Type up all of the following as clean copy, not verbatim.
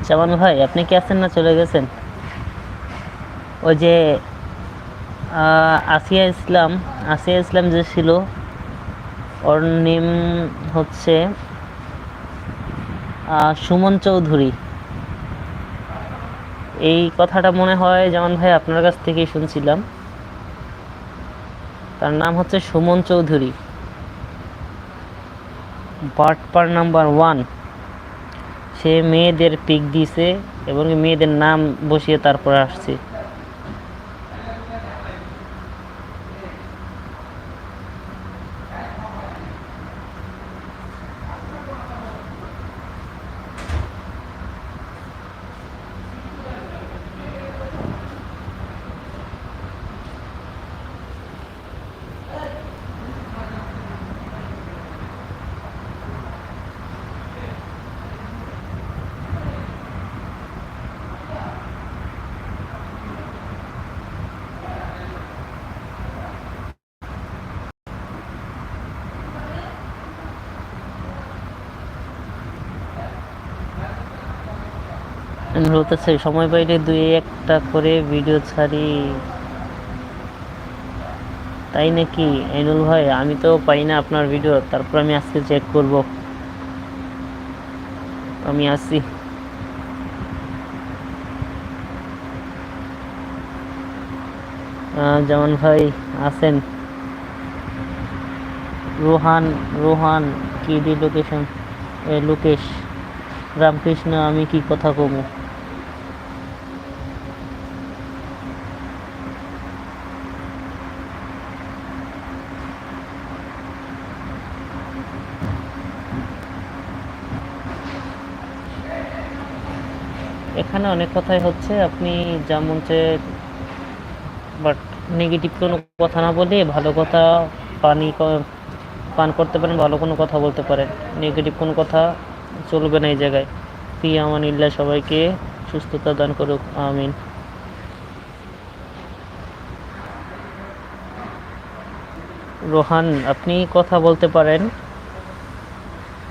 জামান ভাই, আপনি কি আছেন না চলে গেছেন? ওই যে আসিয়া ইসলাম, আসিয়া ইসলাম যে ছিল, ওর নেম হচ্ছে সুমন চৌধুরী। এই কথাটা মনে হয় জামান ভাই আপনার কাছ থেকেই শুনছিলাম। তার নাম হচ্ছে সুমন চৌধুরী, বাটপার নাম্বার 1। সে মেয়েদের পিক দিছে এবং মেয়েদের নাম বসিয়ে তারপর আসছে। আমি বলতেছি সময় পাইলে দুই একটা করে ভিডিও ছাড়ি। তাই নাকি আইনুল ভাই? আমি তো পাই না আপনার ভিডিও, তারপর আমি আজকে চেক করব। আমি আসি। যেমন ভাই আছেন? রোহান, রোহান কি দি লোকেশন? লোকেশ রামকৃষ্ণ, আমি কি কথা কমু? এখানে অনেক কথাই হচ্ছে, আপনি যা মন চায়, বাট নেগেটিভ কোনো কথা না বলে ভালো কথা পানি পান করতে পারেন, ভালো কোনো কথা বলতে পারেন। নেগেটিভ কোনো কথা চলবে না এই জায়গায়। ফি আমানিল্লাহ, সবাইকে সুস্থতা দান করুক, আমিন। রোহান, আপনি কথা বলতে পারেন।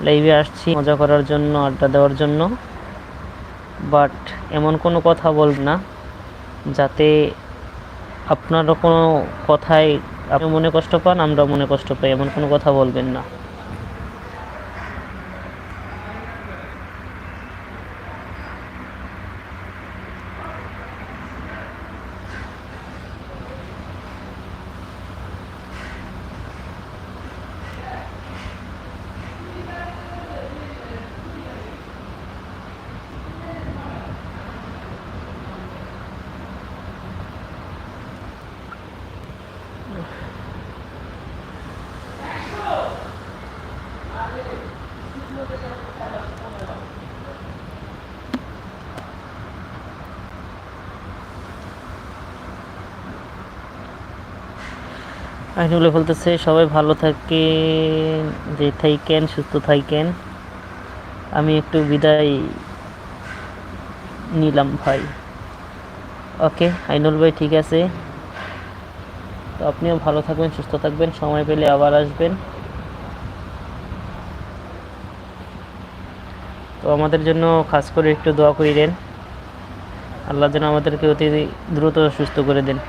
লাইভে আসছি মজা করার জন্য, আড্ডা দেওয়ার জন্য, বাট এমন কোনো কথা বলবেন না যাতে আপনারও কোনো কথায় আপনি মনে কষ্ট পান, আমরা মনে কষ্ট পাই, এমন কোনো কথা বলবেন না। আইনুলে বলতেছে সবাই ভালো থাকেন, যে থাকেন সুস্থ থাকেন। আমি একটু বিদায় নিলাম ভাই। ওকে আইনুল ভাই, ঠিক আছে। তো আপনিও ভালো থাকবেন, সুস্থ থাকবেন, সময় পেলে আবার আসবেন। তো আমাদের জন্য খাস করে একটু দোয়া করিলেন, আল্লাহ যেন আমাদেরকে অতি দ্রুত সুস্থ করে দেন।